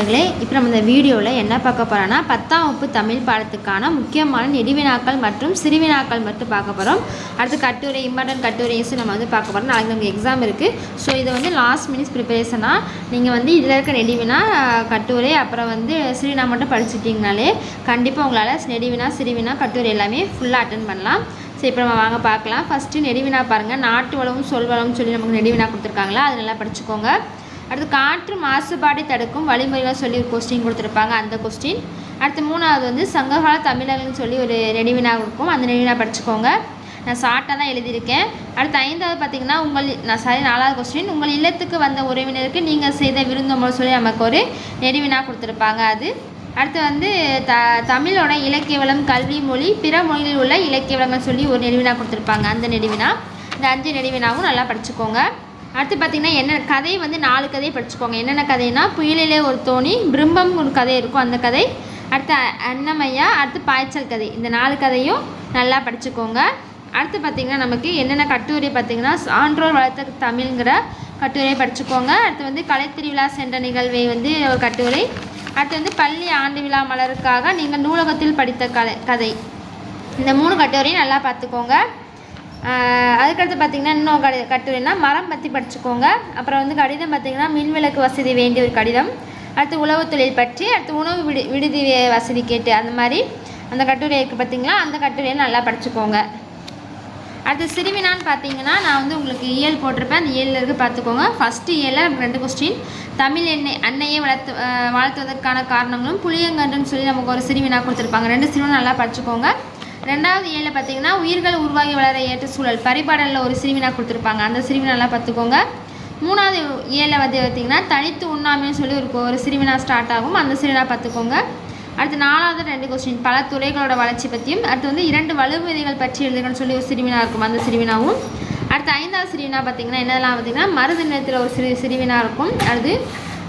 மாணவர்களே, இப்போ நம்ம இந்த வீடியோவில் என்ன பார்க்க போகிறோன்னா 10ஆம் வகுப்பு தமிழ் பாடத்துக்கான முக்கியமான நெடுவினாக்கள் மற்றும் சிறுவினாக்கள் மட்டும் பார்க்க போகிறோம். அடுத்து கட்டுரை, இம்பார்ட்டன்ட் கட்டுரைஸும் நம்ம பார்க்க போகிறோம். நாளைக்கு நமக்கு எக்ஸாம் இருக்குது. ஸோ இது லாஸ்ட் மினிட்ஸ் ப்ரிப்பரேஷனாக நீங்கள் இதில் இருக்க நெடுவினா, கட்டுரை, அப்புறம் சிறுவினா மட்டும் படிச்சுட்டிங்கனாலே கண்டிப்பாக உங்களால் நெடுவினா, சிறுவினா, கட்டுரை எல்லாமே ஃபுல்லாக அட்டன் பண்ணலாம். ஸோ இப்போ நம்ம வாங்க பார்க்கலாம். ஃபஸ்ட்டு நெடுவினா பாருங்கள். நாட்டு வளமும் சொல்வளமும் சொல்லி நமக்கு நெடுவினா கொடுத்துருக்காங்களா, அது நல்லா படிச்சுக்கோங்க. அடுத்து காற்று மாசுபாடை தடுக்கும் வழிமுறைகளை சொல்லி ஒரு கொஸ்டின் கொடுத்துருப்பாங்க, அந்த கொஸ்டின். அடுத்து மூணாவது சங்ககால தமிழர்கள்னு சொல்லி ஒரு நெடுவினா இருக்கும், அந்த நெடுவினா படிச்சுக்கோங்க. நான் ஷார்ட்டாக தான் எழுதியிருக்கேன். அடுத்து ஐந்தாவது பார்த்திங்கன்னா நாலாவது கொஸ்டின், உங்கள் இல்லத்துக்கு வந்த உறவினருக்கு நீங்கள் செய்த விருந்தோம்பல் சொல்லி நமக்கு ஒரு நெடுவினா கொடுத்துருப்பாங்க, அது. அடுத்து தமிழோட இலக்கிய வளம், கல்வி, மொழி, பிற மொழியில் உள்ள இலக்கிய வளங்கள் சொல்லி ஒரு நெடுவினா கொடுத்துருப்பாங்க, அந்த நெடுவினா. இந்த 5 நெடுவினாவும் நல்லா படிச்சுக்கோங்க. அடுத்து பார்த்திங்கன்னா என்ன கதை 4 கதை படிச்சுக்கோங்க. என்னென்ன கதைனா, புயலிலே ஒரு தோணி, பிரும்பம் ஒரு கதை இருக்கும், அந்த கதை. அடுத்து அன்னமையா, அடுத்து பாய்ச்சல் கதை. இந்த 4 கதையும் நல்லா படிச்சுக்கோங்க. அடுத்து பார்த்திங்கன்னா நமக்கு என்னென்ன கட்டுரை பார்த்திங்கன்னா, சான்றோர் வளர்த்த தமிழ்ங்கிற கட்டுரை படிச்சுக்கோங்க. அடுத்து கலைத்திருவிழா சென்ற நிகழ்வை ஒரு கட்டுரை. அடுத்து பள்ளி ஆண்டு விழா மலருக்காக நீங்கள் நூலகத்தில் படித்த கதை. இந்த 3 கட்டுரையும் நல்லா பார்த்துக்கோங்க. அதுக்கடுத்து பார்த்திங்கன்னா இன்னும் கட்டுரைனா மரம் பற்றி படிச்சுக்கோங்க. அப்புறம் கடிதம் பார்த்திங்கன்னா மின்விளக்கு வசதி வேண்டிய ஒரு கடிதம். அடுத்து உழவு தொழில் பற்றி, அடுத்து உணவு விடுதி வசதி கேட்டு, அந்த மாதிரி அந்த கட்டுரை இருக்குது பார்த்திங்களா, அந்த கட்டுரையை நல்லா படிச்சுக்கோங்க. அடுத்து சிறுவினான்னு பார்த்தீங்கன்னா நான் உங்களுக்கு இயல் போட்டிருப்பேன், அந்த இயலில் இருக்குது பார்த்துக்கோங்க. ஃபஸ்ட்டு இயலில் நமக்கு 2 கொஸ்டின், தமிழ் அன்னையை வளர்த்துவதற்கான காரணங்களும், புளியங்கன்றுன்னு சொல்லி நமக்கு ஒரு சிறுவினா கொடுத்துருப்பாங்க. 2 சிறுவினா நல்லா படிச்சுக்கோங்க. 2வது இயலில் பார்த்திங்கன்னா உயிர்கள் உருவாகி வளர ஏற்ற சூழல் பரிபாடலில் ஒரு சிறுவினா கொடுத்துருப்பாங்க, அந்த சிறுவினா நல்லா பார்த்துக்கோங்க. 3வது இயலில் பார்த்திங்கன்னா தனித்து உண்ணாமைன்னு சொல்லி ஒரு சிறுவினா ஸ்டார்ட் ஆகும், அந்த சிறுவினா பார்த்துக்கோங்க. அடுத்து 4வது 2 கொஸ்டின் பல துறைகளோட வளர்ச்சி பற்றியும், அடுத்து 2 வலுவிதிகள் பற்றி எழுதுகன்னு சொல்லி ஒரு சிறுவினா இருக்கும், அந்த சிறுவினாவும். அடுத்து 5வது சிறுவினா பார்த்திங்கன்னா என்னெல்லாம் பார்த்திங்கன்னா மருது நிலத்தில் ஒரு சிறுவினா இருக்கும்.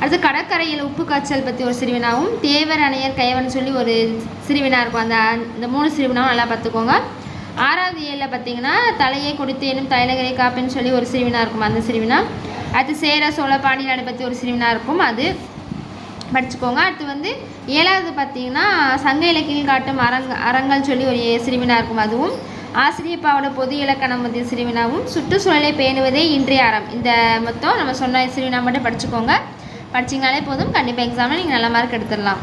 அடுத்து கடற்கரையில் உப்பு காய்ச்சல் பற்றி ஒரு சிறுவினாவும், தேவர் அணையர் கைவன் சொல்லி ஒரு சிறுவினா இருக்கும், இந்த 3 சிறுவினாவும் நல்லா பார்த்துக்கோங்க. 6வது இயலில் பார்த்திங்கன்னா தலையை கொடுத்தேனும் தலைநகரை காப்பேன்னு சொல்லி ஒரு சிறுவினா இருக்கும், அந்த சிறுவினா. அடுத்து சேர சோழ பாண்டிய நாடு பற்றி ஒரு சிறுவினா இருக்கும், அது படிச்சுக்கோங்க. அடுத்து 7வது பார்த்திங்கன்னா சங்க இலக்கியம் காட்டும் அறங்கள் சொல்லி ஒரு சிறுவினா இருக்கும், அதுவும். ஆசிரியப்பாவோட பொது இலக்கணம் பற்றிய சிறுவினாவும், சுற்றுச்சூழலை பேணுவதே இன்றைய அறம். இந்த மொத்தம் நம்ம சொன்ன சிறுவினா மட்டும் படிச்சுக்கோங்க. படிச்சிங்கனாலே போதும், கண்டிப்பாக எக்ஸாமில் நீங்கள் நல்ல மார்க் எடுத்துடலாம்.